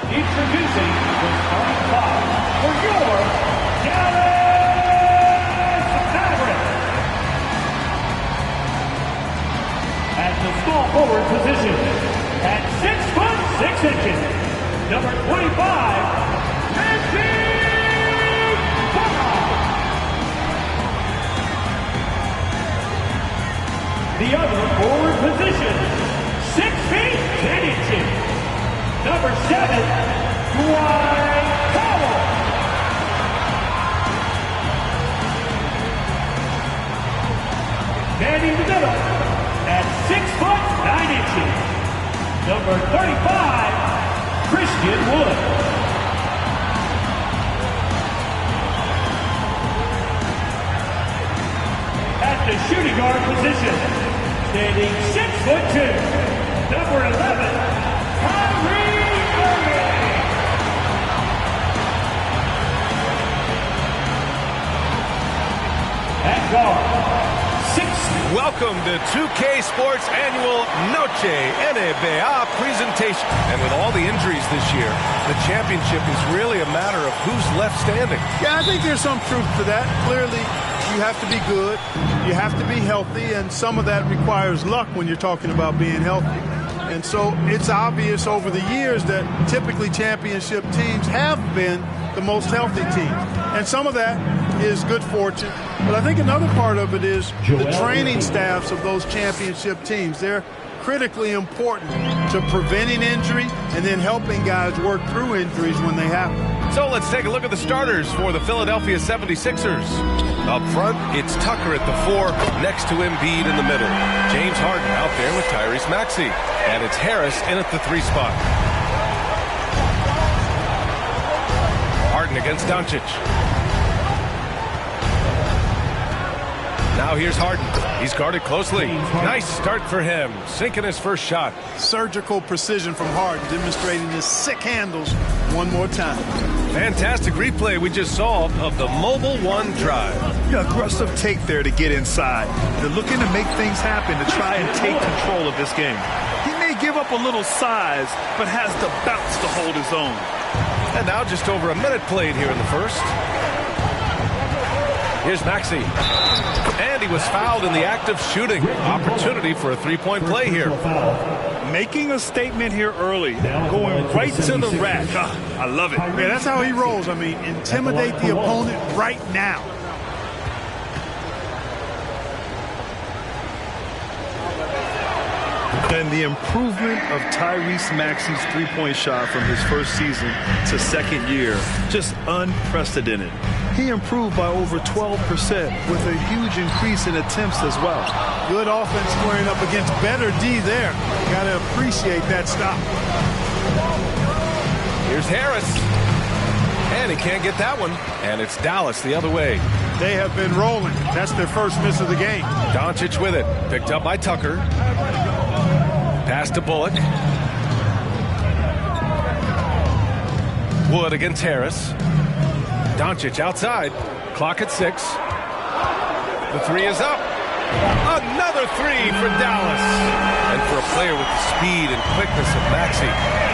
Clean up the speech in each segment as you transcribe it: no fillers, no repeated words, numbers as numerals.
Introducing the starting five for your Dallas Mavericks. At the small forward position, at 6'6", number 25, the other forward position, 6 feet 10 inches, number 7, Dwight Powell. And in the middle, at 6 foot 9 inches, number 35, Christian Wood. At the shooting guard position, standing 6'2", number 11, Kyrie Irving. At guard, 6. Welcome to 2K Sports Annual Noche NBA presentation. And with all the injuries this year, the championship is really a matter of who's left standing. Yeah, I think there's some truth to that. Clearly, you have to be good, you have to be healthy, and some of that requires luck when you're talking about being healthy. And so it's obvious over the years that typically championship teams have been the most healthy teams. And some of that is good fortune. But I think another part of it is the training staffs of those championship teams. They're critically important to preventing injury and then helping guys work through injuries when they happen. So let's take a look at the starters for the Philadelphia 76ers. Up front, it's Tucker at the 4, next to Embiid in the middle. James Harden out there with Tyrese Maxey. And it's Harris in at the 3 spot. Harden against Doncic. Now here's Harden. He's guarded closely. Nice start for him, sinking his first shot. Surgical precision from Harden, demonstrating his sick handles one more time. Fantastic replay we just saw of the Mobile One drive. Yeah, aggressive take there to get inside. They're looking to make things happen to try and take control of this game. He may give up a little size, but has the bounce to hold his own. And now just over a minute played here in the first. Here's Maxey. And he was fouled in the act of shooting. Opportunity for a three-point play here. Making a statement here early. Going right to the rack. I love it. Yeah, that's how he rolls. I mean, intimidate the opponent right now. And the improvement of Tyrese Maxey's three-point shot from his first season to second year, just unprecedented. He improved by over 12% with a huge increase in attempts as well. Good offense squaring up against better D there. Got to appreciate that stop. Here's Harris. And he can't get that one. And it's Dallas the other way. They have been rolling. That's their first miss of the game. Doncic with it. Picked up by Tucker. Pass to Bullock. Wood against Harris. Doncic outside. Clock at 6. The 3 is up. Another 3 for Dallas. And for a player with the speed and quickness of Maxey,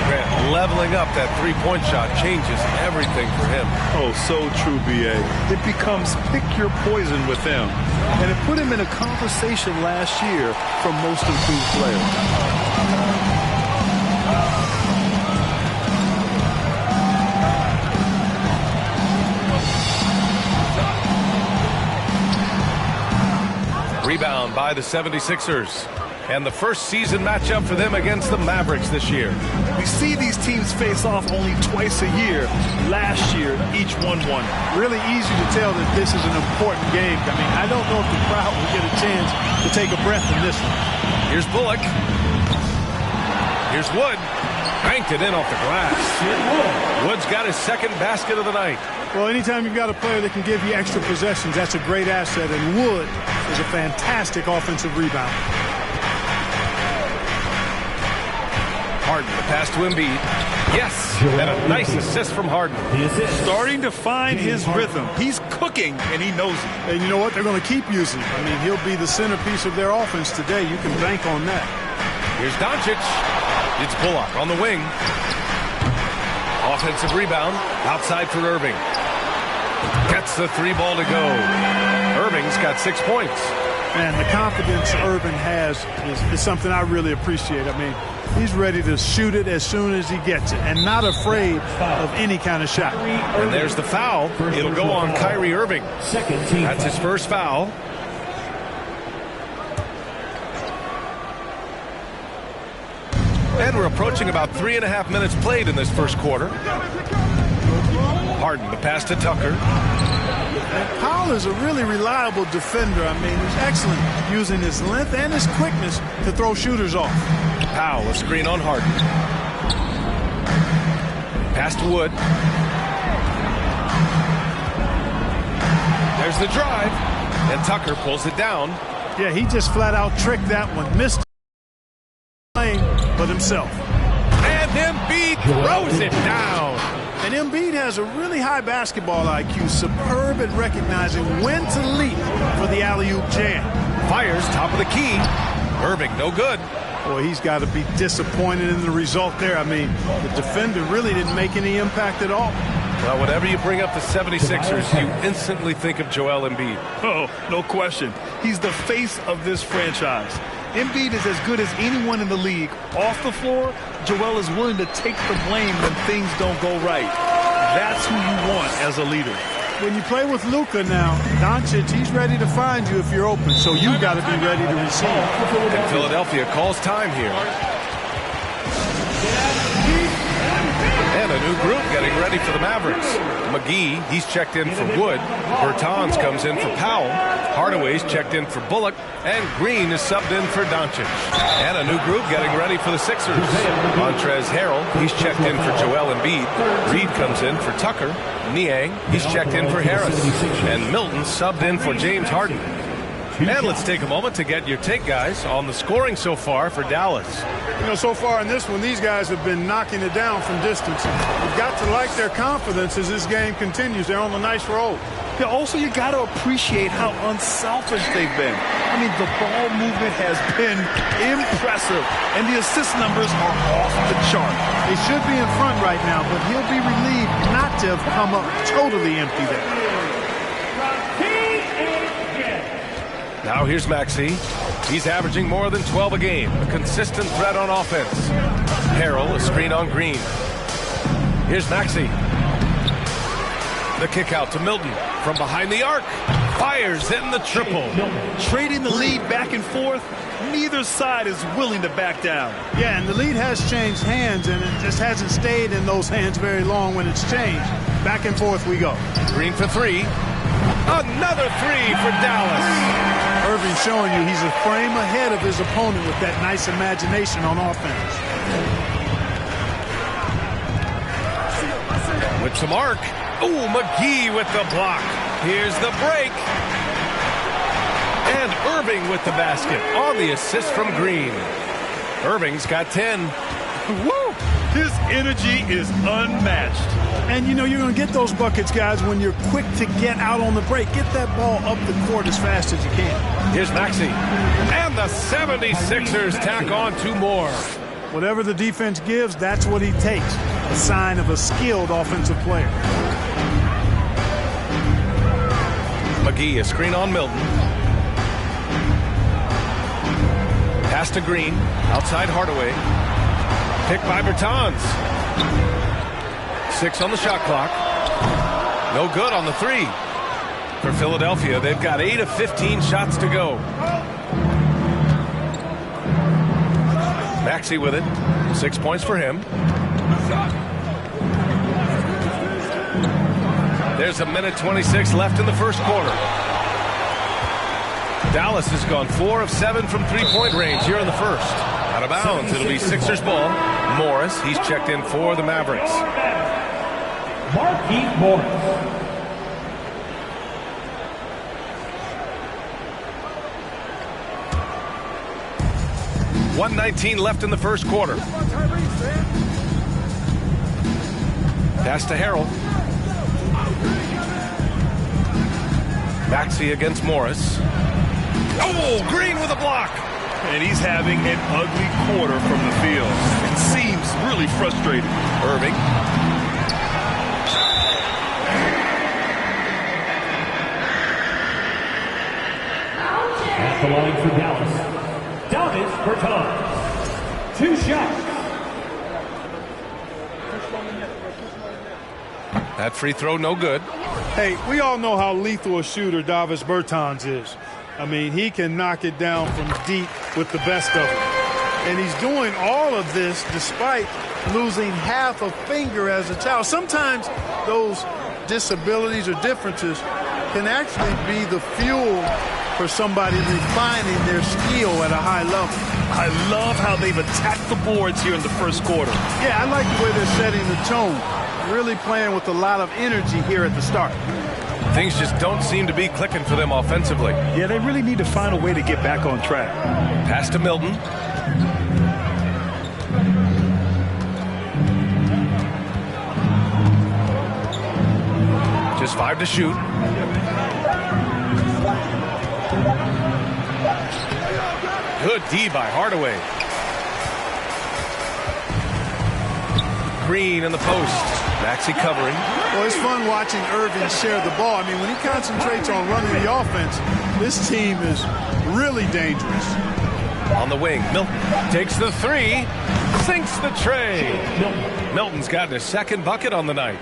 Grant, leveling up that three-point shot changes everything for him. Oh, so true, B.A. It becomes pick your poison with him. And it put him in a conversation last year for most improved player. Rebound by the 76ers. And the first season matchup for them against the Mavericks this year. We see these teams face off only twice a year. Last year, each won one. Really easy to tell that this is an important game. I mean, I don't know if the crowd will get a chance to take a breath in this one. Here's Bullock. Here's Wood. Banked it in off the glass. Wood's got his second basket of the night. Well, anytime you've got a player that can give you extra possessions, that's a great asset. And Wood is a fantastic offensive rebounder. Harden, the pass to Embiid. Yes, and a nice assist from Harden. Starting to find his rhythm. He's cooking, and he knows it. And you know what? They're going to keep using him. I mean, he'll be the centerpiece of their offense today. You can bank on that. Here's Doncic. It's Bullock on the wing. Offensive rebound. Outside for Irving. Gets the 3 ball to go. Irving's got 6 points. And the confidence Irving has is something I really appreciate. I mean, he's ready to shoot it as soon as he gets it and not afraid of any kind of shot. And there's the foul. It'll go on Kyrie Irving. That's his first foul. And we're approaching about 3.5 minutes played in this first quarter. Harden, the pass to Tucker. Powell is a really reliable defender. I mean, he's excellent using his length and his quickness to throw shooters off. Powell, a screen on Harden. Pass to Wood. There's the drive. And Tucker pulls it down. Yeah, he just flat out tricked that one. Missed playing but himself. And Embiid throws it down. And Embiid has a really high basketball IQ, superb at recognizing when to leap for the alley-oop jam. Fires top of the key. Irving, no good. Boy, he's got to be disappointed in the result there. I mean, the defender really didn't make any impact at all. Well, whenever you bring up the 76ers, you instantly think of Joel Embiid. Oh, no question. He's the face of this franchise. Embiid is as good as anyone in the league. Off the floor, Joel is willing to take the blame when things don't go right. That's who you want as a leader. When you play with Luka now, Doncic, he's ready to find you if you're open, so you've got to be ready to receive. And Philadelphia calls time here. And a new group getting ready for the Mavericks. McGee, he's checked in for Wood. Bertans comes in for Powell. Hardaway's checked in for Bullock. And Green is subbed in for Doncic. And a new group getting ready for the Sixers. Montrezl Harrell, he's checked in for Joel Embiid. Reed comes in for Tucker. Niang, he's checked in for Harris. And Milton subbed in for James Harden. And let's take a moment to get your take, guys, on the scoring so far for Dallas. You know, so far in this one, these guys have been knocking it down from distance. You've got to like their confidence as this game continues. They're on a nice roll. Yeah, also, you got to appreciate how unselfish they've been. I mean, the ball movement has been impressive, and the assist numbers are off the chart. They should be in front right now, but he'll be relieved not to have come up totally empty there. Now here's Maxey. He's averaging more than 12 a game. A consistent threat on offense. Harrell, a screen on Green. Here's Maxey. The kick out to Milton from behind the arc. Fires in the triple. Trading the lead back and forth. Neither side is willing to back down. Yeah, and the lead has changed hands, and it just hasn't stayed in those hands very long when it's changed. Back and forth we go. Green for 3. Another 3 for Dallas. Irving showing you he's a frame ahead of his opponent with that nice imagination on offense. Whips the mark. Oh, McGee with the block. Here's the break. And Irving with the basket on the assist from Green. Irving's got 10. Woo! His energy is unmatched. And, you know, you're going to get those buckets, guys, when you're quick to get out on the break. Get that ball up the court as fast as you can. Here's Maxey. And the 76ers tack on 2 more. Whatever the defense gives, that's what he takes. A sign of a skilled offensive player. McGee, a screen on Milton. Pass to Green. Outside Hardaway. Picked by Bertans. 6 on the shot clock. No good on the 3. For Philadelphia, they've got 8 of 15 shots to go. Maxey with it. 6 points for him. There's a minute 26 left in the first quarter. Dallas has gone 4 of 7 from three-point range here in the first. Out of bounds, it'll be Sixers ball. Morris, he's checked in for the Mavericks. Marquise Morris. 1:19 left in the first quarter. Pass to Harrell. Maxey against Morris. Oh, Green with a block. and he's having an ugly quarter from the field. It seems really frustrating. Irving. At the line for Dallas, Davis Bertans. 2 shots. That free throw no good. Hey, we all know how lethal a shooter Davis Bertans is. I mean, he can knock it down from deep with the best of them. And he's doing all of this despite losing half a finger as a child. Sometimes those disabilities or differences can actually be the fuel for somebody refining their skill at a high level. I love how they've attacked the boards here in the first quarter. Yeah, I like the way they're setting the tone. Really playing with a lot of energy here at the start. Things just don't seem to be clicking for them offensively. Yeah, they really need to find a way to get back on track. Pass to Milton. Just 5 to shoot. Good D by Hardaway. Green in the post. Maxey covering. Well, it's fun watching Irving share the ball. I mean, when he concentrates on running the offense, this team is really dangerous. On the wing, Milton takes the 3, sinks the tray. Milton's gotten his second bucket on the night.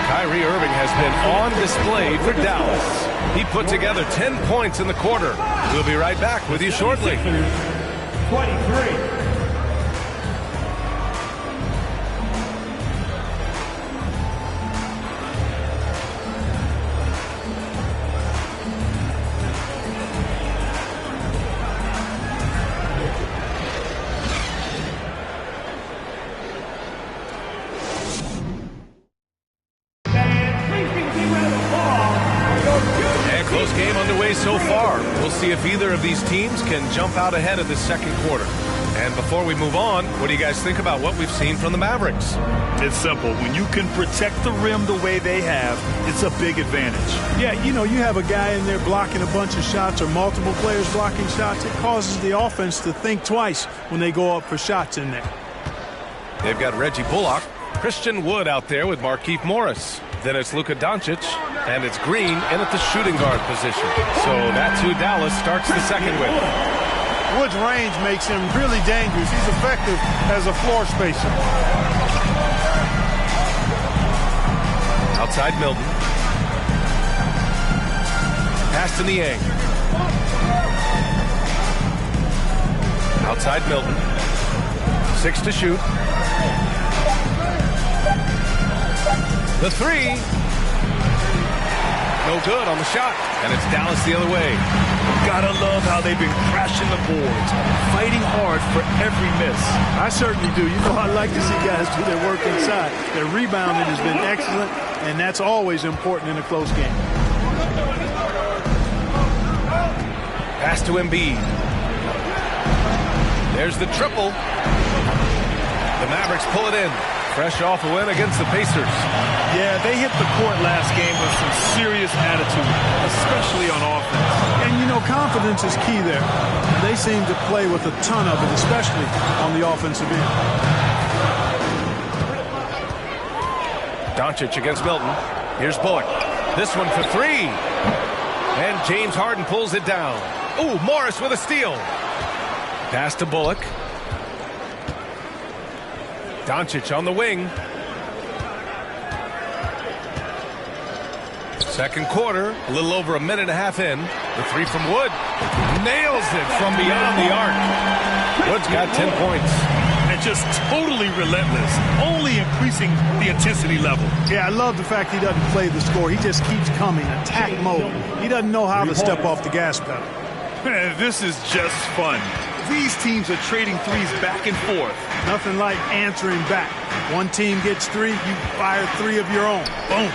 Kyrie Irving has been on display for Dallas. He put together 10 points in the quarter. We'll be right back with you shortly. 23. So far, we'll see if either of these teams can jump out ahead of the second quarter. And before we move on, what do you guys think about what we've seen from the Mavericks? It's simple. When you can protect the rim the way they have, it's a big advantage. Yeah, you know, you have a guy in there blocking a bunch of shots or multiple players blocking shots. It causes the offense to think twice when they go up for shots in there. They've got Reggie Bullock, Christian Wood out there with Markieff Morris. Then it's Luka Doncic, and it's Green in at the shooting guard position. So that's who Dallas starts the second with. Wood's range makes him really dangerous. He's effective as a floor spacer. Outside Milton. Pass to Niang. Outside Milton. 6 to shoot. The 3. No good on the shot. And it's Dallas the other way. Gotta love how they've been crashing the boards, fighting hard for every miss. I certainly do. You know, I like to see guys do their work inside. Their rebounding has been excellent, and that's always important in a close game. Pass to Embiid. There's the triple. The Mavericks pull it in. Fresh off a win against the Pacers. Yeah, they hit the court last game with some serious attitude, especially on offense. And, you know, confidence is key there. They seem to play with a ton of it, especially on the offensive end. Doncic against Milton. Here's Bullock. This one for 3. And James Harden pulls it down. Ooh, Morris with a steal. Pass to Bullock. Doncic on the wing. Second quarter, a little over a minute and a half in. The 3 from Wood. Nails it from beyond the arc. Wood's got 10 points. And just totally relentless, only increasing the intensity level. Yeah, I love the fact he doesn't play the score. He just keeps coming, attack mode. He doesn't know how to step off the gas pedal. Man, this is just fun. These teams are trading threes back and forth. Nothing like answering back. One team gets 3, you fire 3 of your own. Boom.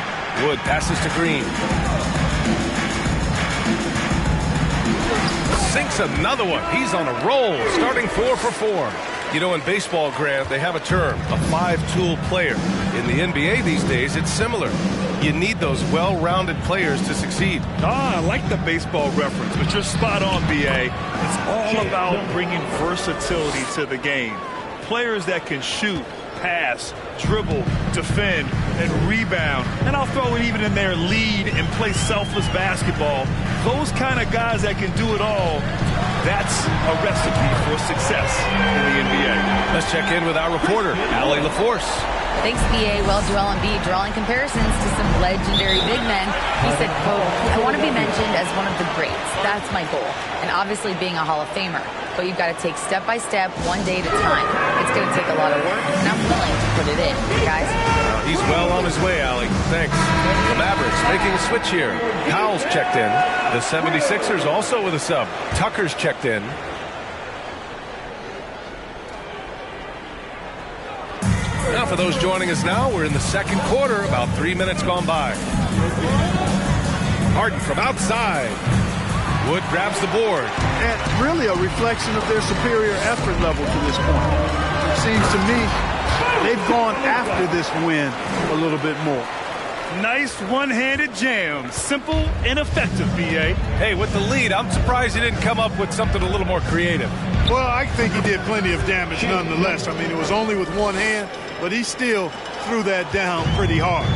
Wood passes to Green. Sinks another one. He's on a roll, starting 4 for 4. You know, in baseball, Grant, they have a term, a five-tool player. In the NBA these days, it's similar. You need those well-rounded players to succeed. I like the baseball reference, but you're spot on, B.A. It's all about bringing versatility to the game. Players that can shoot, pass, dribble, defend, and rebound. And I'll throw it even in there, lead and play selfless basketball. Those kind of guys that can do it all, that's a recipe for success in the NBA. Let's check in with our reporter, Allie LaForce. Thanks, BA. Well, Joel Embiid drawing comparisons to some legendary big men. He said, quote, I want to be mentioned as one of the greats. That's my goal. And obviously being a Hall of Famer. But you've got to take step by step, one day at a time. It's going to take a lot of work, and I'm willing to put it in. Guys? He's well on his way, Allie. Thanks. The Mavericks making a switch here. Powell's checked in. The 76ers also with a sub. Tucker's checked in. Now, for those joining us now, we're in the second quarter, about 3 minutes gone by. Harden from outside. Wood grabs the board. And really a reflection of their superior effort level to this point. It seems to me they've gone after this win a little bit more. Nice one-handed jam. Simple and effective, B.A. Hey, with the lead, I'm surprised he didn't come up with something a little more creative. Well, I think he did plenty of damage nonetheless. I mean, it was only with one hand, but he still threw that down pretty hard.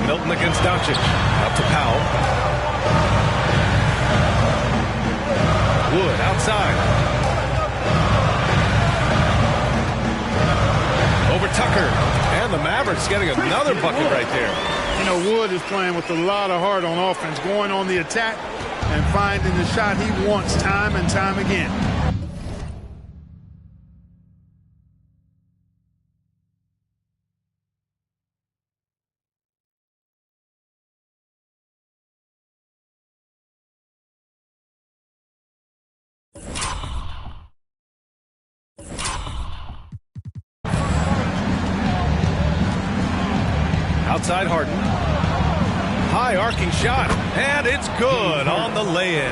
Milton against Doncic. Out to Powell. Wood outside. Over Tucker. And the Mavericks getting another bucket right there. You know, Wood is playing with a lot of heart on offense, going on the attack and finding the shot he wants time and time again. Outside Harden. High arcing shot. And it's good on the lay-in.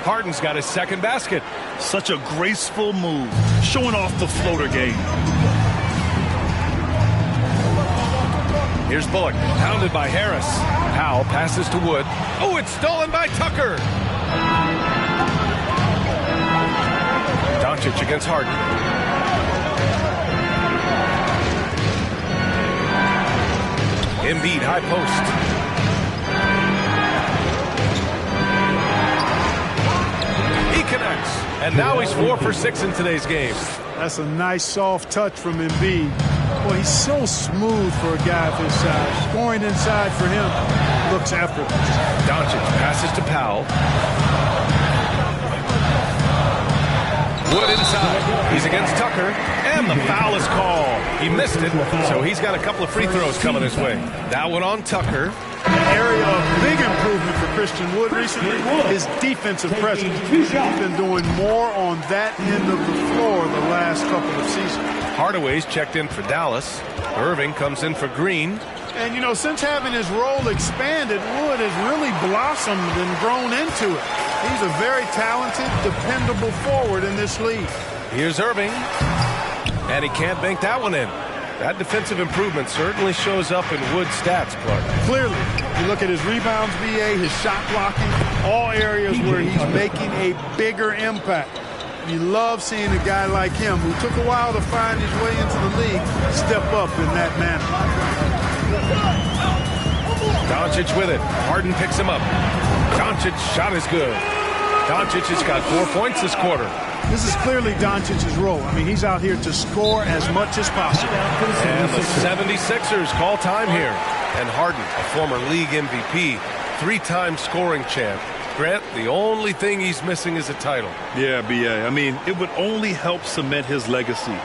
Harden's got his second basket. Such a graceful move, showing off the floater game. Here's Bullock, pounded by Harris. Powell passes to Wood. Oh, it's stolen by Tucker. Doncic against Harden. Embiid, high post. He connects. And now he's 4 for 6 in today's game. That's a nice soft touch from Embiid. Boy, he's so smooth for a guy of his size. Scoring inside for him looks effortless. Doncic passes to Powell. Wood inside. He's against Tucker. And the foul is called. He missed it, so he's got a couple of free throws coming his way. That one on Tucker. An area of big improvement for Christian Wood recently, his defensive presence. He's been doing more on that end of the floor the last couple of seasons. Hardaway's checked in for Dallas. Irving comes in for Green. And, you know, since having his role expanded, Wood has really blossomed and grown into it. He's a very talented, dependable forward in this league. Here's Irving. And he can't bank that one in. That defensive improvement certainly shows up in Wood's stats, Clark. Clearly, you look at his rebounds, BA, his shot blocking, all areas where he's making a bigger impact. You love seeing a guy like him who took a while to find his way into the league step up in that manner. Doncic with it. Harden picks him up. Doncic's shot is good. Doncic has got 4 points this quarter. This is clearly Doncic's role. I mean, he's out here to score as much as possible. And the 76ers call time here. And Harden, a former league MVP, 3-time scoring champ. Grant, the only thing he's missing is a title. Yeah, B.A. I mean, it would only help cement his legacy.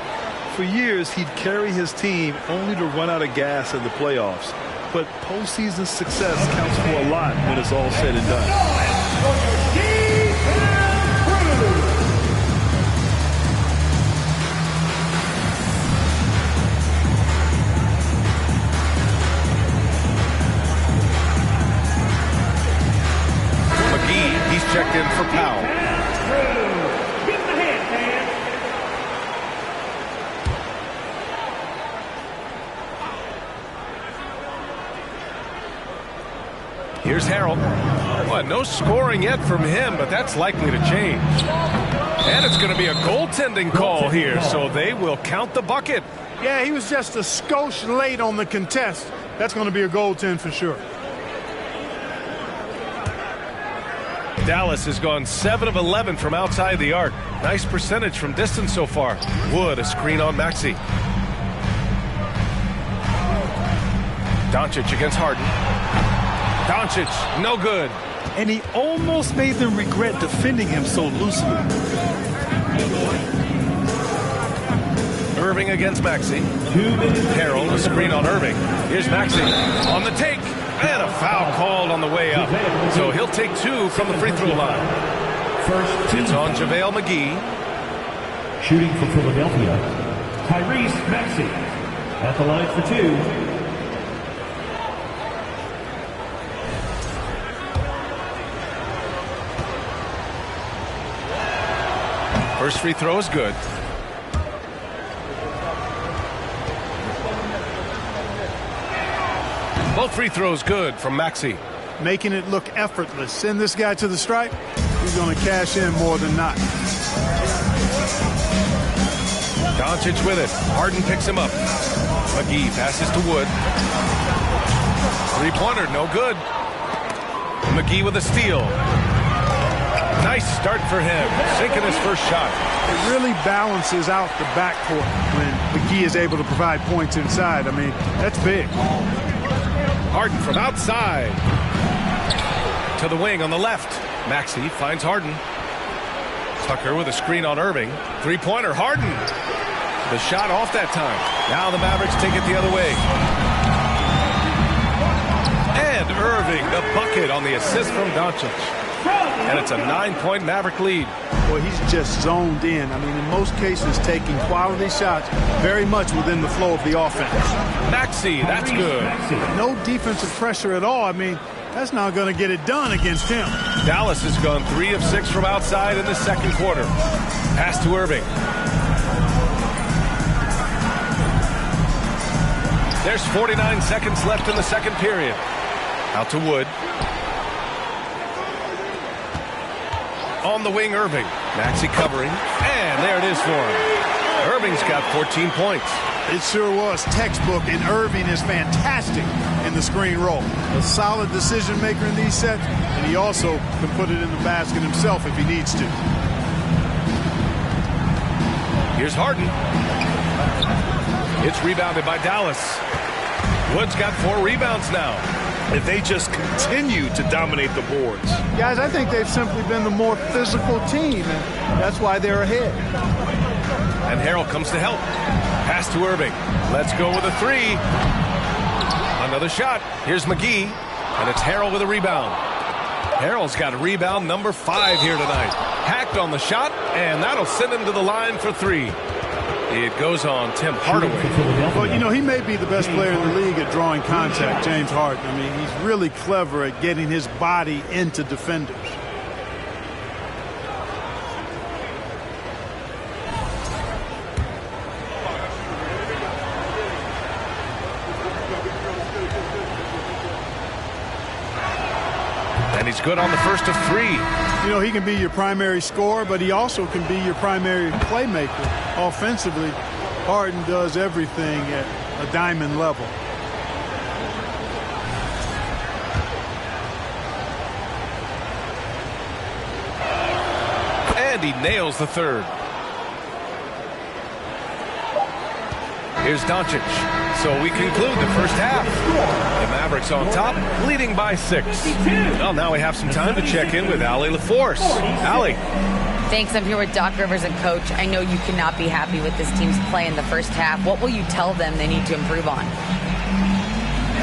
For years, he'd carry his team only to run out of gas in the playoffs. But postseason success counts for a lot when it's all said and done. He's checked in for Powell. Here's Harrell. Well, no scoring yet from him, but that's likely to change. And it's going to be a goaltending call here, so they will count the bucket. Yeah, he was just a skosh late on the contest. That's going to be a goaltend for sure. Dallas has gone 7 of 11 from outside the arc. Nice percentage from distance so far. Wood, a screen on Maxey. Doncic against Harden. Doncic, no good. And he almost made them regret defending him so loosely. Irving against Maxey. Harrell, a screen on Irving. Here's Maxey on the take. And a foul called on the way up. So he'll take 2 from the free throw line. It's on JaVale McGee. Shooting for Philadelphia, Tyrese Maxey at the line for 2. First free throw is good. Both free throws good from Maxey. Making it look effortless. Send this guy to the stripe. He's going to cash in more than not. Doncic with it. Harden picks him up. McGee passes to Wood. Three-pointer, no good. McGee with a steal. Nice start for him. Sinking his first shot. It really balances out the backcourt when McGee is able to provide points inside. I mean, that's big. Harden from outside. To the wing on the left. Maxey finds Harden. Tucker with a screen on Irving. Three-pointer, Harden. The shot off that time. Now the Mavericks take it the other way. And Irving, the bucket on the assist from Doncic. And it's a 9-point Maverick lead. Well, he's just zoned in. I mean, in most cases, taking quality shots very much within the flow of the offense. Maxey, that's good. No defensive pressure at all. I mean, that's not going to get it done against him. Dallas has gone 3 of 6 from outside in the second quarter. Pass to Irving. There's 49 seconds left in the second period. Out to Wood. On the wing, Irving. Maxey covering. And there it is for him. Irving's got 14 points. It sure was textbook, and Irving is fantastic in the screen roll. A solid decision maker in these sets, and he also can put it in the basket himself if he needs to. Here's Harden. It's rebounded by Dallas. Wood's got 4 rebounds now. If they just continue to dominate the boards. Guys, I think they've simply been the more physical team, and that's why they're ahead. And Harrell comes to help. Pass to Irving. Let's go with a 3. Another shot. Here's McGee. And it's Harrell with a rebound. Harrell's got rebound number 5 here tonight. Hacked on the shot, and that'll send him to the line for 3. It goes on Tim Hardaway. Well, you know, he may be the best player in the league at drawing contact, James Harden. I mean, he's really clever at getting his body into defenders. And he's good on the first of 3. You know, he can be your primary scorer, but he also can be your primary playmaker. Offensively, Harden does everything at a diamond level. And he nails the third. Here's Doncic. So we conclude the first half. The Mavericks on top, leading by 6. Well, now we have some time to check in with Allie LaForce. Allie. Thanks. I'm here with Doc Rivers and Coach. I know you cannot be happy with this team's play in the first half. What will you tell them they need to improve on?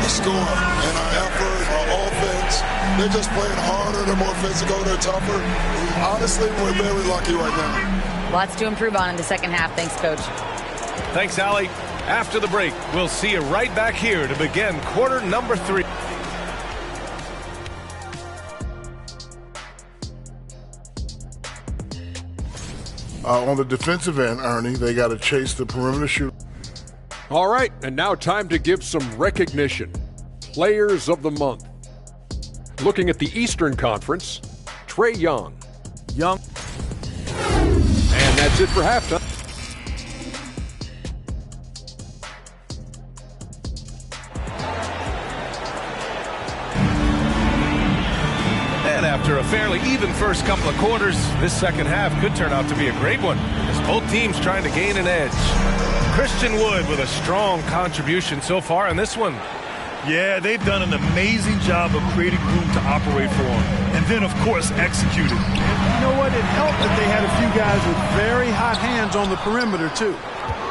The score and our effort, our offense. They're just playing harder. They're more physical. They're tougher. Honestly, we're very lucky right now. Lots to improve on in the second half. Thanks, Coach. Thanks, Allie. After the break, we'll see you right back here to begin quarter number 3. On the defensive end, Ernie, they got to chase the perimeter shooter. All right, and now time to give some recognition. Players of the Month. Looking at the Eastern Conference, Trae Young. And that's it for halftime. And after a fairly even first couple of quarters, this second half could turn out to be a great one, as both teams trying to gain an edge. Christian Wood with a strong contribution so far in this one. Yeah, they've done an amazing job of creating room to operate for him. And then, of course, executed. You know what? It helped that they had a few guys with very hot hands on the perimeter, too.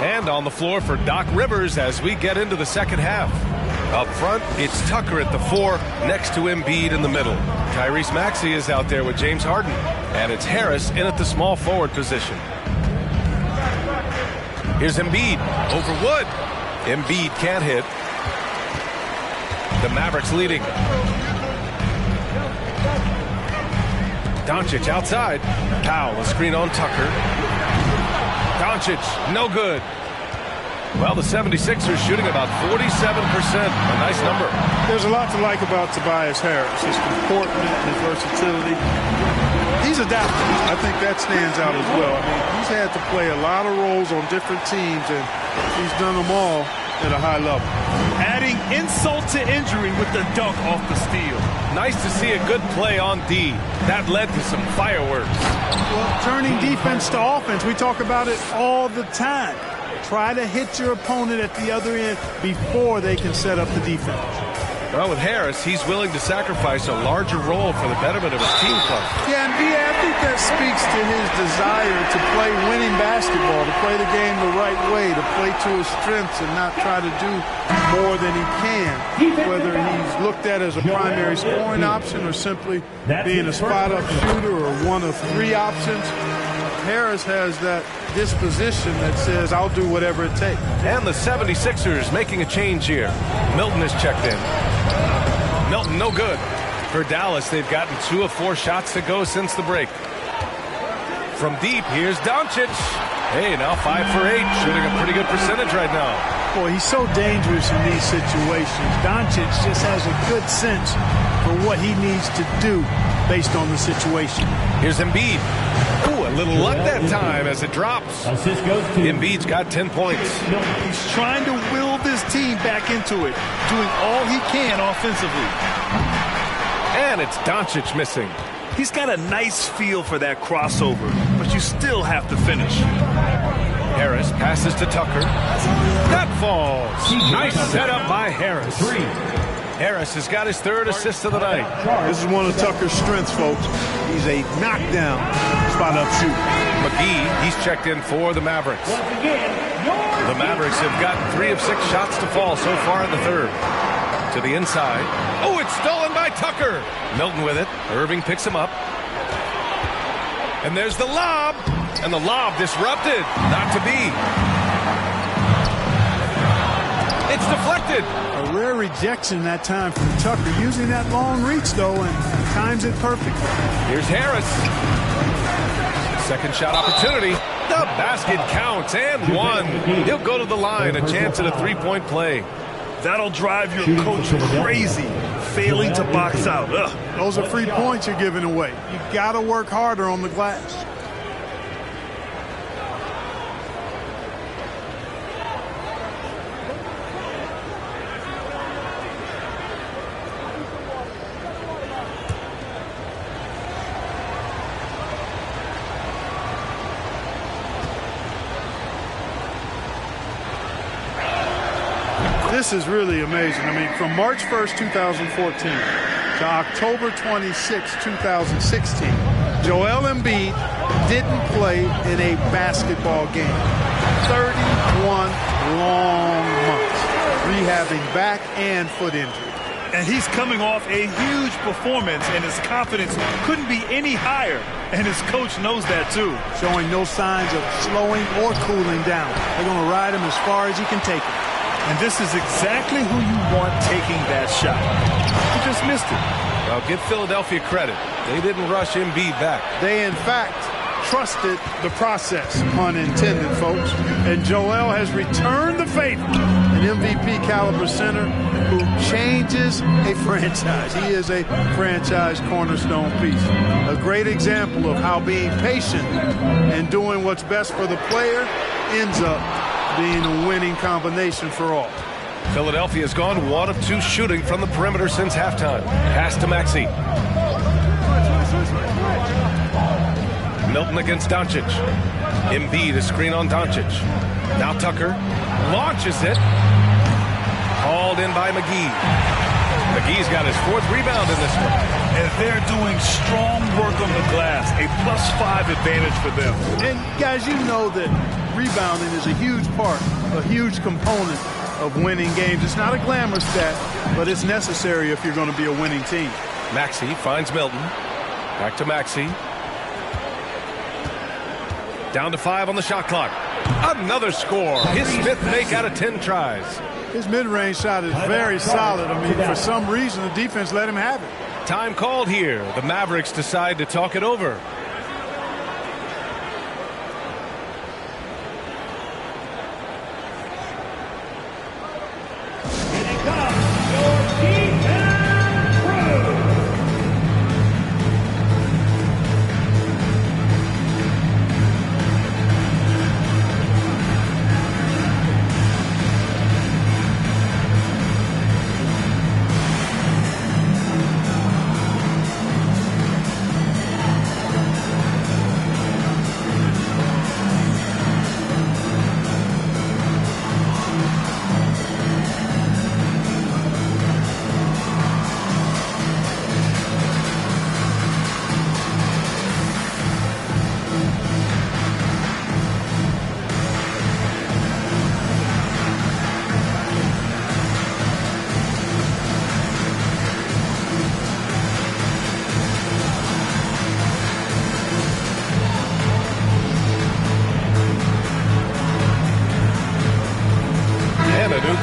And on the floor for Doc Rivers as we get into the second half. Up front, it's Tucker at the 4, next to Embiid in the middle. Tyrese Maxey is out there with James Harden. And it's Harris in at the small forward position. Here's Embiid over Wood. Embiid can't hit. The Mavericks leading. Doncic outside. Powell, a screen on Tucker. Doncic, no good. Well, the 76ers shooting about 47%. A nice number. There's a lot to like about Tobias Harris. His comportment, his versatility. He's adaptable. I think that stands out as well. I mean, he's had to play a lot of roles on different teams, and he's done them all at a high level. Adding insult to injury with the dunk off the steal. Nice to see a good play on D. That led to some fireworks. Well, turning defense to offense, we talk about it all the time. Try to hit your opponent at the other end before they can set up the defense. Well, with Harris, he's willing to sacrifice a larger role for the betterment of his team club. Yeah, and I think that speaks to his desire to play winning basketball, to play the game the right way, to play to his strengths and not try to do more than he can, whether he's looked at as a primary scoring option or simply being a spot-up shooter or one of 3 options. Harris has that disposition that says, I'll do whatever it takes. And the 76ers making a change here. Milton is checked in. Milton, no good. For Dallas, they've gotten 2 of 4 shots to go since the break. From deep, here's Doncic. Hey, now 5 for 8, shooting a pretty good percentage right now. Boy, he's so dangerous in these situations. Doncic just has a good sense for what he needs to do based on the situation. Here's Embiid. Ooh, a little luck that time as it drops. Assist goes to Embiid's got 10 points. He's trying to will this team back into it, doing all he can offensively. And it's Doncic missing. He's got a nice feel for that crossover, but you still have to finish. Harris passes to Tucker. That falls. Nice setup by Harris. Harris has got his 3rd assist of the night. This is one of Tucker's strengths, folks. He's a knockdown spot-up shooter. McGee, he's checked in for the Mavericks. The Mavericks have gotten 3 of 6 shots to fall so far in the 3rd. To the inside. Oh, it's stolen by Tucker. Milton with it. Irving picks him up. And there's the lob. And the lob disrupted. Not to be. It's deflected. A rare rejection that time from Tucker. Using that long reach, though, and times it perfectly. Here's Harris. Second shot opportunity. The basket counts and 1. He'll go to the line. A chance at a 3-point play. That'll drive your coach crazy, failing to box out. Ugh. Those are free points you're giving away. You got to work harder on the glass. This is really amazing. I mean, from March 1st, 2014 to October 26, 2016, Joel Embiid didn't play in a basketball game. 31 long months rehabbing back and foot injury. And he's coming off a huge performance, and his confidence couldn't be any higher. And his coach knows that, too. Showing no signs of slowing or cooling down. They're going to ride him as far as he can take it. And this is exactly who you want taking that shot. He just missed it. Well, give Philadelphia credit. They didn't rush Embiid back. They, in fact, trusted the process, pun intended, folks. And Joel has returned the favor. an MVP caliber center who changes a franchise. He is a franchise cornerstone piece. A great example of how being patient and doing what's best for the player ends up being a winning combination for all. Philadelphia's gone 1 of 2 shooting from the perimeter since halftime. Pass to Maxey. Milton against Doncic. Embiid a screen on Doncic. Now Tucker launches it. Hauled in by McGee. McGee's got his 4th rebound in this one. And they're doing strong work on the glass. A +5 advantage for them. And guys, you know that rebounding is a huge part, a huge component of winning games. It's not a glamour stat, but it's necessary if you're going to be a winning team. Maxey finds Milton. Back to Maxey. Down to 5 on the shot clock. Another score. His 5th make out of 10 tries. His mid-range shot is very solid. I mean, for some reason, the defense let him have it. Time called here. The Mavericks decide to talk it over.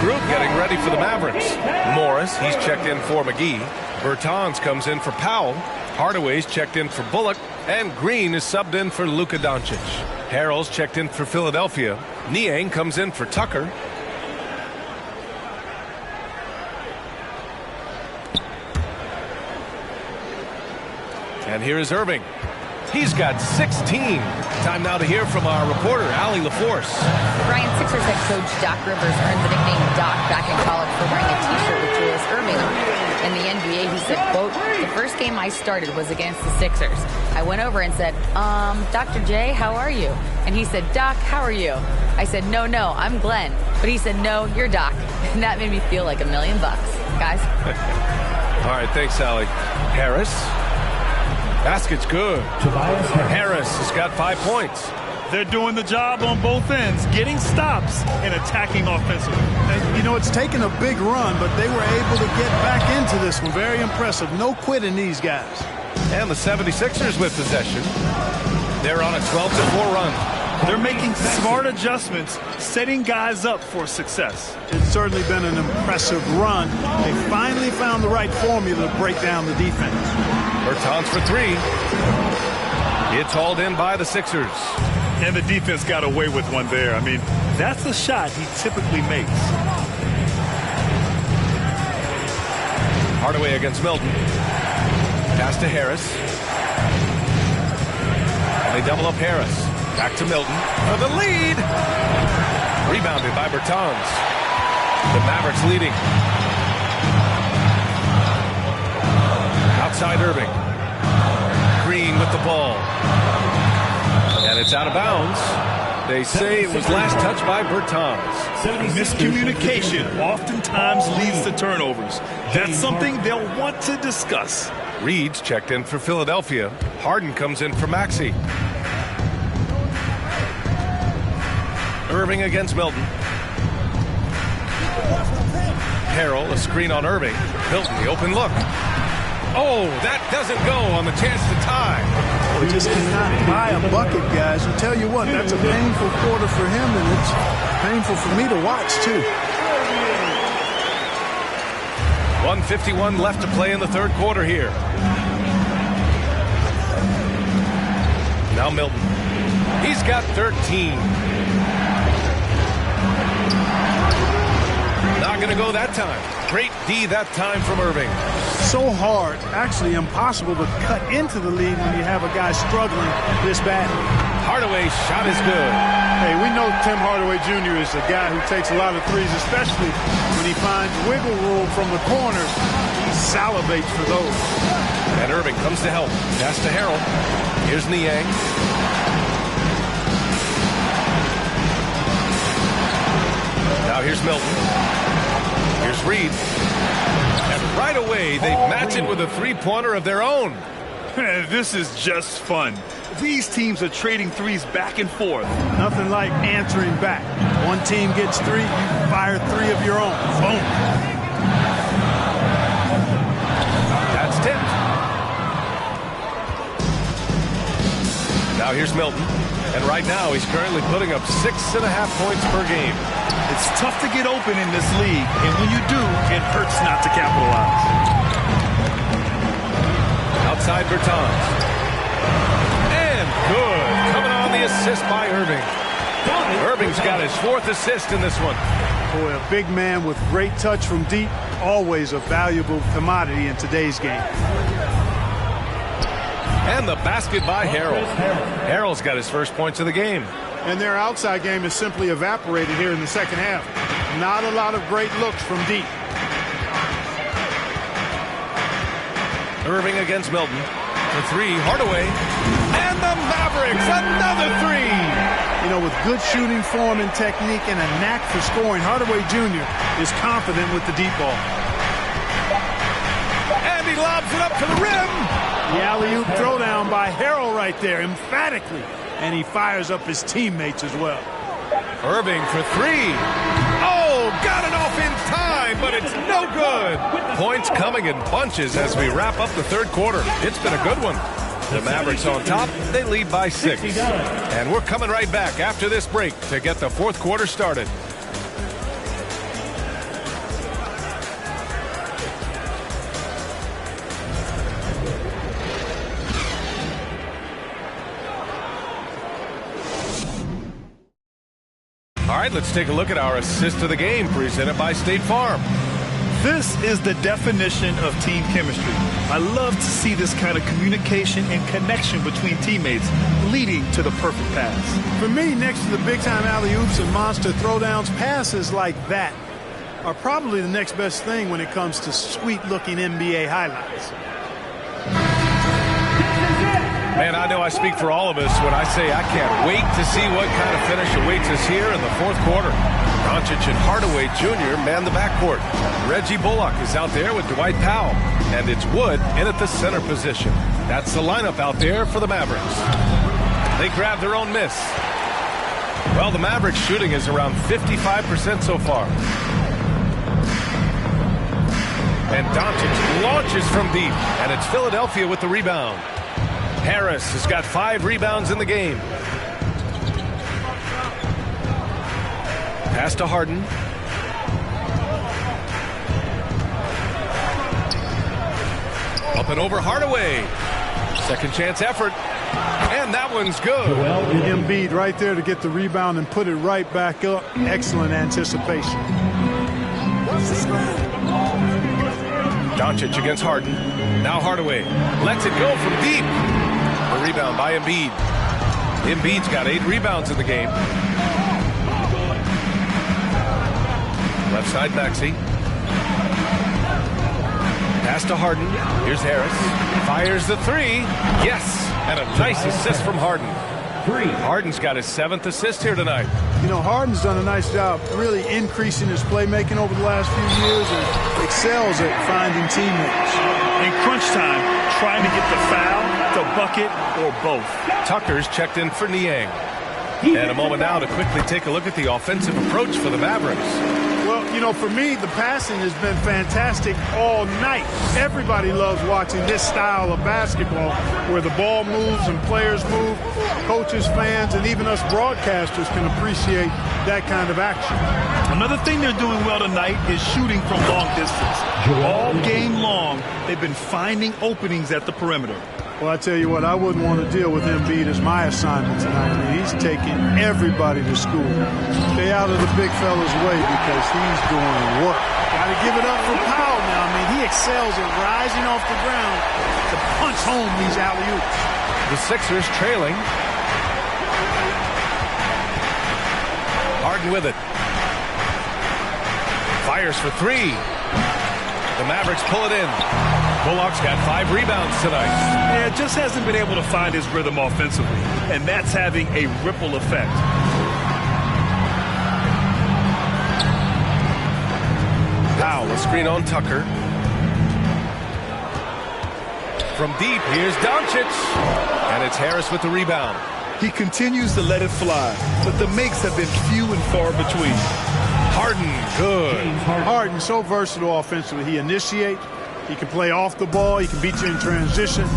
Group getting ready for the Mavericks. Morris, he's checked in for McGee. Bertans comes in for Powell. Hardaway's checked in for Bullock. And Green is subbed in for Luka Doncic. Harrell's checked in for Philadelphia. Niang comes in for Tucker. And here is Irving. He's got 16. Time now to hear from our reporter, Allie LaForce. Brian, Sixers head coach Doc Rivers earned the nickname Doc back in college for wearing a T-shirt with Julius Irving on it. In the NBA, he said, quote, "The first game I started was against the Sixers. I went over and said, Dr. J, how are you?" And he said, "Doc, how are you?" I said, no, I'm Glenn." But he said, "No, you're Doc." And that made me feel like $1 million, guys. All right, thanks, Allie. Harris. Basket's good. Harris has got 5 points. They're doing the job on both ends, getting stops and attacking offensively. And, you know, it's taken a big run, but they were able to get back into this one. Very impressive. No quitting these guys. And the 76ers with possession. They're on a 12-4 run. They're making smart adjustments, setting guys up for success. It's certainly been an impressive run. They finally found the right formula to break down the defense. Bertans for 3. It's hauled in by the Sixers. And the defense got away with one there. I mean, that's a shot he typically makes. Hardaway against Milton. Pass to Harris. And they double up Harris. Back to Milton for the lead. Rebounded by Bertans. The Mavericks leading. Outside Irving. Green with the ball. And it's out of bounds. They say it was last touched by Bertans. Miscommunication oftentimes leads to turnovers. That's something they'll want to discuss. Reed's checked in for Philadelphia. Harden comes in for Maxey. Irving against Milton. Harrell, a screen on Irving. Milton, the open look. Oh, that doesn't go on the chance to tie. We just cannot buy a bucket, guys. And tell you what, that's a painful quarter for him, and it's painful for me to watch, too. 1:51 left to play in the third quarter here. Now Milton. He's got 13. Not going to go that time. Great D that time from Irving. So hard, actually impossible to cut into the lead when you have a guy struggling this bad. Hardaway's shot is good. Hey, we know Tim Hardaway Jr. is a guy who takes a lot of threes, especially when he finds wiggle room from the corners. He salivates for those. And Irving comes to help. Pass to Harrell. Here's Niang. Now here's Milton. Here's Reed. And right away, they match it with a three-pointer of their own. This is just fun. These teams are trading threes back and forth. Nothing like answering back. One team gets three, you fire three of your own. Boom. That's tipped. Now here's Milton. And right now, he's currently putting up 6.5 points per game. It's tough to get open in this league, and when you do, it hurts not to capitalize. Outside Bertans. And good. Coming on the assist by Irving. Irving's got his 4th assist in this one. Boy, a big man with great touch from deep, always a valuable commodity in today's game. And the basket by Harrell. Harrell's got his first points of the game. And their outside game is simply evaporated here in the second half. Not a lot of great looks from deep. Irving against Milton. The three, Hardaway. And the Mavericks, another three. You know, with good shooting form and technique and a knack for scoring, Hardaway Jr. is confident with the deep ball. And he lobs it up to the rim. The alley-oop throwdown by Harrell right there, emphatically. And he fires up his teammates as well. Irving for three. Oh, got it off in time, but it's no good. Points coming in bunches as we wrap up the third quarter. It's been a good one. The Mavericks on top. They lead by 6. And we're coming right back after this break to get the fourth quarter started. All right, let's take a look at our assist of the game presented by State Farm. This is the definition of team chemistry. I love to see this kind of communication and connection between teammates leading to the perfect pass. For me, next to the big-time alley-oops and monster throwdowns, passes like that are probably the next best thing when it comes to sweet-looking NBA highlights. Man, I know I speak for all of us when I say I can't wait to see what kind of finish awaits us here in the fourth quarter. Doncic and Hardaway Jr. man the backcourt. Reggie Bullock is out there with Dwight Powell. And it's Wood in at the center position. That's the lineup out there for the Mavericks. They grab their own miss. Well, the Mavericks shooting is around 55% so far. And Doncic launches from deep. And it's Philadelphia with the rebound. Harris has got 5 rebounds in the game. Pass to Harden. Up and over Hardaway. Second chance effort. And that one's good. Embiid right there to get the rebound and put it right back up. Excellent anticipation. Doncic against Harden. Now Hardaway lets it go from deep. A rebound by Embiid. Embiid's got 8 rebounds in the game. Left side Maxey. Pass to Harden. Here's Harris. Fires the three. Yes. And a nice assist from Harden. Harden's got his 7th assist here tonight. You know, Harden's done a nice job really increasing his playmaking over the last few years and excels at finding teammates. In crunch time, trying to get the foul, the bucket, or both. Tucker's checked in for Niang. And a moment now to quickly take a look at the offensive approach for the Mavericks. Well, you know, for me, the passing has been fantastic all night. Everybody loves watching this style of basketball where the ball moves and players move. Coaches, fans, and even us broadcasters can appreciate that kind of action. Another thing they're doing well tonight is shooting from long distance. All game long, they've been finding openings at the perimeter. Well, I tell you what, I wouldn't want to deal with Embiid as my assignment tonight. I mean, he's taking everybody to school. Stay out of the big fella's way because he's doing work. Got to give it up for Powell now. I mean, he excels at rising off the ground to punch home these alley-oops. The Sixers trailing. Harden with it. Fires for three. The Mavericks pull it in. Bullock's got 5 rebounds tonight. Yeah, just hasn't been able to find his rhythm offensively, and that's having a ripple effect. Powell, a screen on Tucker. From deep, here's Doncic. And it's Harris with the rebound. He continues to let it fly, but the makes have been few and far between. Harden, good. Harden, so versatile offensively. He initiates. He can play off the ball. He can beat you in transition.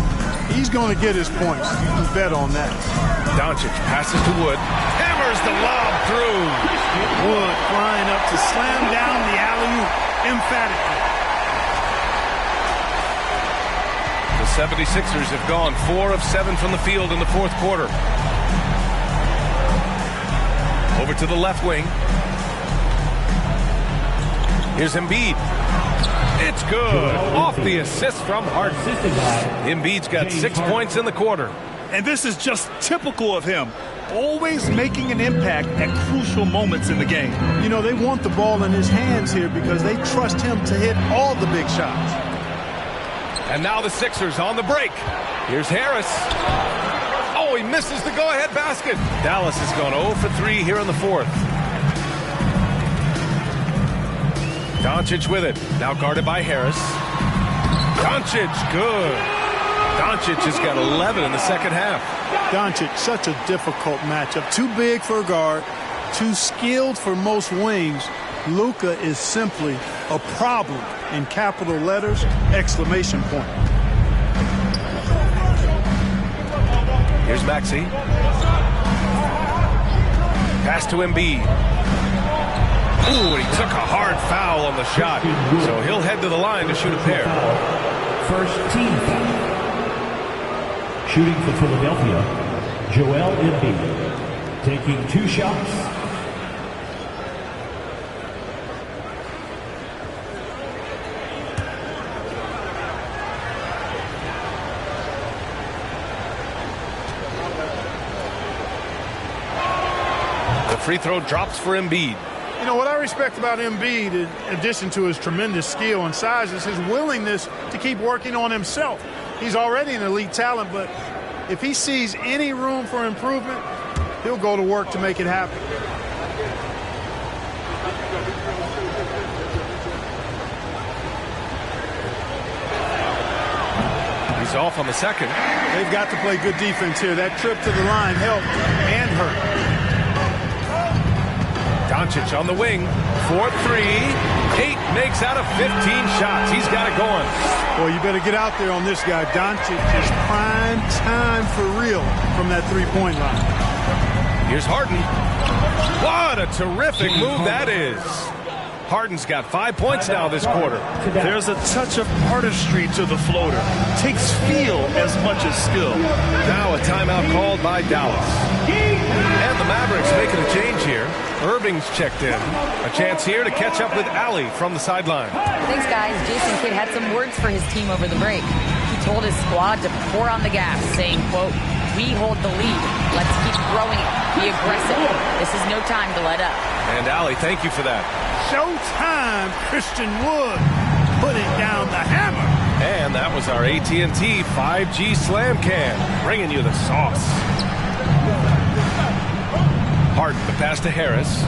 He's going to get his points. You can bet on that. Doncic passes to Wood. Hammers the lob through. Wood flying up to slam down the alley-oop emphatically. The 76ers have gone 4 of 7 from the field in the fourth quarter. Over to the left wing. Here's Embiid. It's good. Off the assist from Harden. Embiid's got 6 points in the quarter. And this is just typical of him. Always making an impact at crucial moments in the game. You know, they want the ball in his hands here because they trust him to hit all the big shots. And now the Sixers on the break. Here's Harris. Oh, he misses the go-ahead basket. Dallas has gone 0 for 3 here in the fourth. Doncic with it. Now guarded by Harris. Doncic, good. Doncic has got 11 in the second half. Doncic, such a difficult matchup. Too big for a guard, too skilled for most wings. Luka is simply a problem in capital letters, exclamation point. Here's Maxey. Pass to Embiid. Ooh, he took a hard foul on the shot. So he'll head to the line to shoot a pair. First team foul. Shooting for Philadelphia, Joel Embiid. Taking 2 shots. The free throw drops for Embiid. You know, what I respect about Embiid, in addition to his tremendous skill and size, is his willingness to keep working on himself. He's already an elite talent, but if he sees any room for improvement, he'll go to work to make it happen. He's off on the second. They've got to play good defense here. That trip to the line helped and hurt. Doncic on the wing. 4-3. 8 makes out of 15 shots. He's got it going. Boy, you better get out there on this guy. Doncic is prime time for real from that three-point line. Here's Harden. What a terrific move that is. Harden's got 5 points now this quarter. There's a touch of artistry to the floater. Takes feel as much as skill. Now a timeout called by Dallas. And the Mavericks making a change here. Irving's checked in. A chance here to catch up with Allie from the sideline. Thanks, guys. Jason Kidd had some words for his team over the break. He told his squad to pour on the gas, saying, quote, "We hold the lead. Let's keep growing it. Be aggressive. This is no time to let up." And Allie, thank you for that. Showtime, Christian Wood putting down the hammer. And that was our AT&T 5G Slam Cam, bringing you the sauce. Harden, the pass to Harris.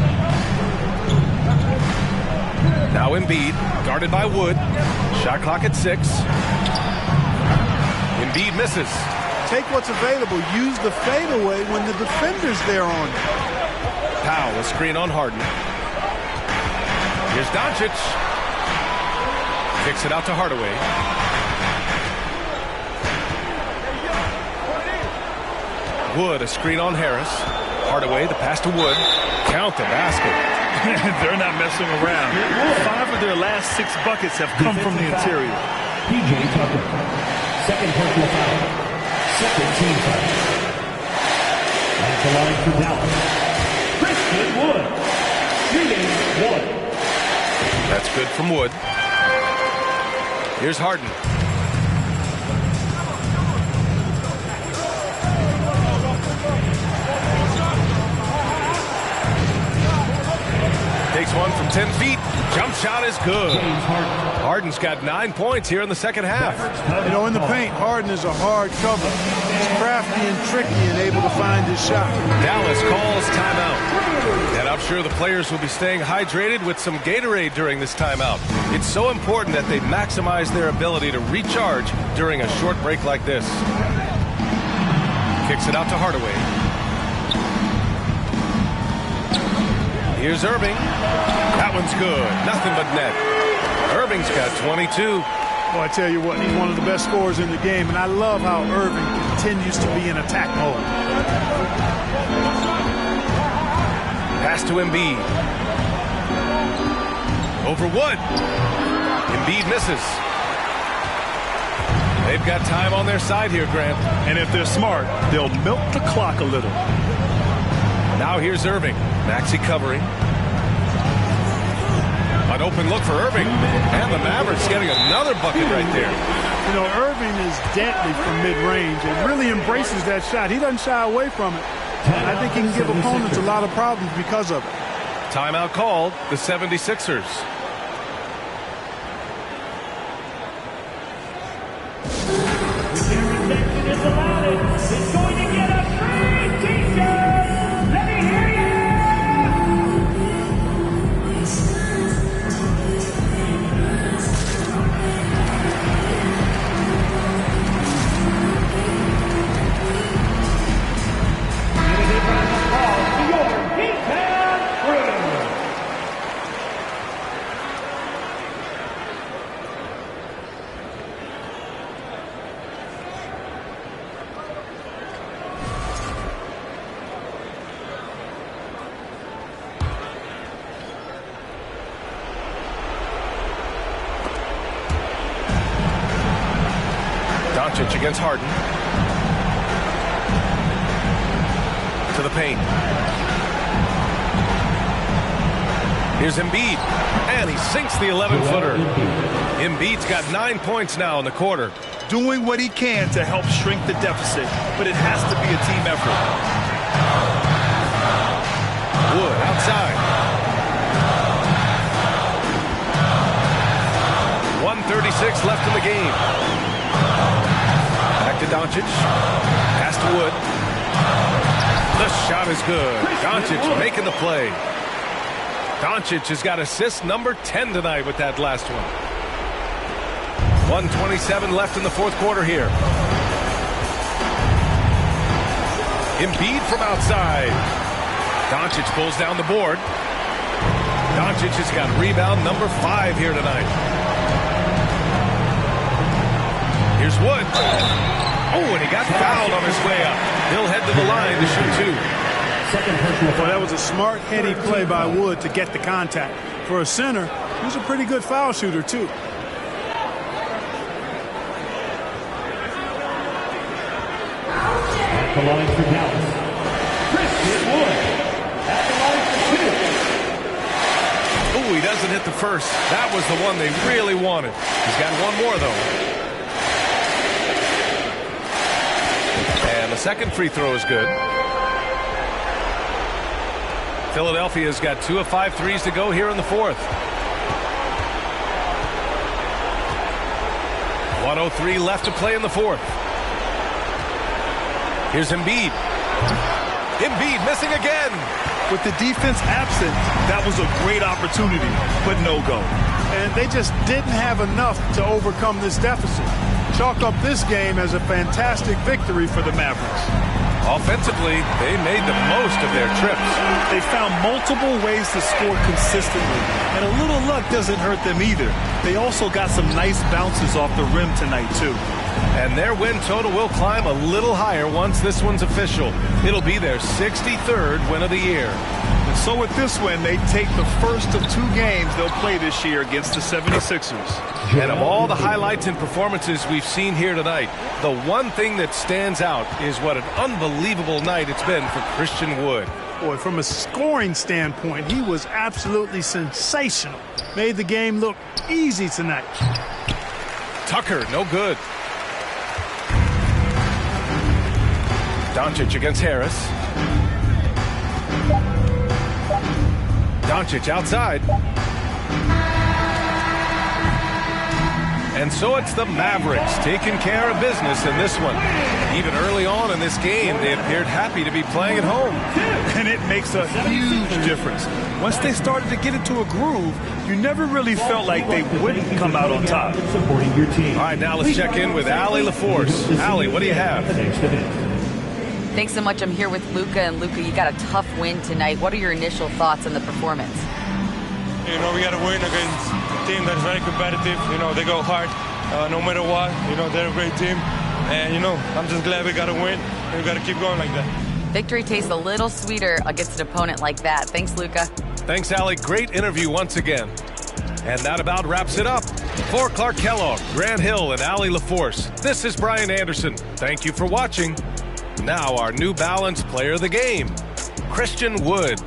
Now Embiid, guarded by Wood. Shot clock at 6. Embiid misses. Take what's available. Use the fadeaway when the defender's there on you. Powell, a screen on Harden. Here's Doncic. Kicks it out to Hardaway. Wood, a screen on Harris. Hardaway, the pass to Wood. Count the basket. They're not messing around. 5 of their last 6 buckets have come from the interior. PJ Tucker. Second personal foul. Second team foul. At the line for Dallas, Christian Wood, shooting 1. That's good from Wood. Here's Harden. Takes one from 10 feet. Jump shot is good. Harden's got 9 points here in the second half. You know, in the paint, Harden is a hard cover. He's crafty and tricky and able to find his shot. Dallas calls timeout. And I'm sure the players will be staying hydrated with some Gatorade during this timeout. It's so important that they maximize their ability to recharge during a short break like this. Kicks it out to Hardaway. Here's Irving. That one's good. Nothing but net. Irving's got 22. Well, I tell you what, he's one of the best scorers in the game, and I love how Irving continues to be in attack mode. Pass to Embiid. Over Wood. Embiid misses. They've got time on their side here, Grant. And if they're smart, they'll milk the clock a little. Now here's Irving. Maxey covering. An open look for Irving. And the Mavericks getting another bucket right there. You know, Irving is deadly from mid-range and really embraces that shot. He doesn't shy away from it. I think he can give opponents a lot of problems because of it. Timeout called, the 76ers. Is allowed. It's going to get a free t-shirt. Let me hear you. Doncic against Harden. To the paint. Here's Embiid. And he sinks the 11-footer. Embiid's got 9 points now in the quarter. Doing what he can to help shrink the deficit, but it has to be a team effort. Wood outside. 1:36 left in the game. Back to Doncic. Pass to Wood. The shot is good. Doncic making the play. Doncic has got assist number 10 tonight with that last one. 1:27 left in the fourth quarter here. Embiid from outside. Doncic pulls down the board. Doncic has got rebound number 5 here tonight. Here's Wood. Oh, and he got fouled on his way up. He'll head to the line to shoot 2. Well, that was a smart, heady play by Wood to get the contact. For a center, he's a pretty good foul shooter, too. At the line for Dallas, Christian Wood. At the line for 2. Oh, he doesn't hit the first. That was the one they really wanted. He's got one more, though. And the second free throw is good. Philadelphia's got 2 of 5 threes to go here in the fourth. 1:03 left to play in the fourth. Here's Embiid. Embiid missing again. With the defense absent, that was a great opportunity, but no go. And they just didn't have enough to overcome this deficit. Chalk up this game as a fantastic victory for the Mavericks. Offensively, they made the most of their trips. They found multiple ways to score consistently, and a little luck doesn't hurt them either. They also got some nice bounces off the rim tonight, too. And their win total will climb a little higher once this one's official. It'll be their 63rd win of the year. So with this win, they take the first of 2 games they'll play this year against the 76ers. And of all the highlights and performances we've seen here tonight, the one thing that stands out is what an unbelievable night it's been for Christian Wood. Boy, from a scoring standpoint, he was absolutely sensational. Made the game look easy tonight. Tucker, no good. Doncic against Harris. Doncic outside. And so it's the Mavericks taking care of business in this one. Even early on in this game, they appeared happy to be playing at home. And it makes a huge difference. Once they started to get into a groove, you never really felt like they wouldn't come out on top. Supporting your team. All right, now let's check in with Allie LaForce. Allie, what do you have? Thanks so much. I'm here with Luka. And Luka, you got a tough win tonight. What are your initial thoughts on the performance? You know, we got to win against a team that's very competitive. You know, they go hard no matter what. You know, they're a great team. And, you know, I'm just glad we got to win. And we got to keep going like that. Victory tastes a little sweeter against an opponent like that. Thanks, Luka. Thanks, Allie. Great interview once again. And that about wraps it up. For Clark Kellogg, Grant Hill, and Allie LaForce, this is Brian Anderson. Thank you for watching. Now our New Balance player of the game, Christian Wood.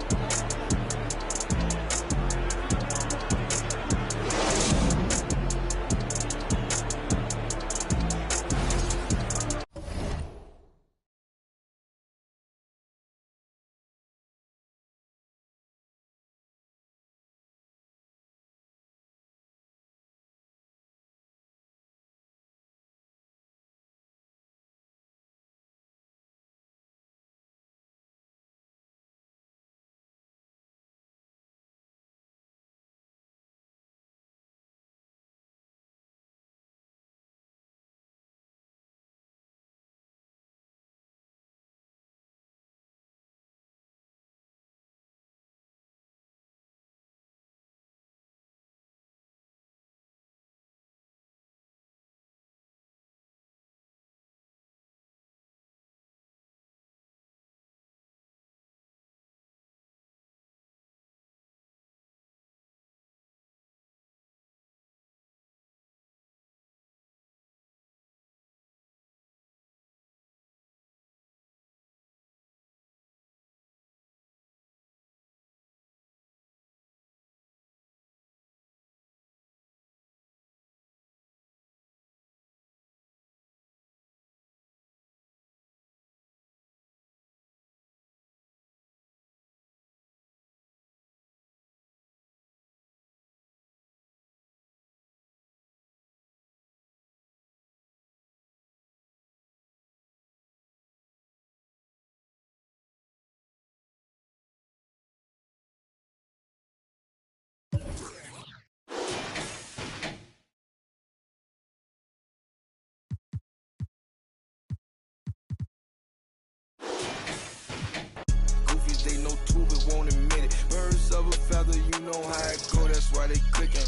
You know how it go, that's why they clicking.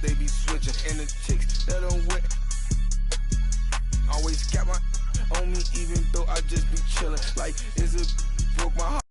They be switching, and the chicks that don't win. Always got my on me, even though I just be chilling. Like, is it broke my heart?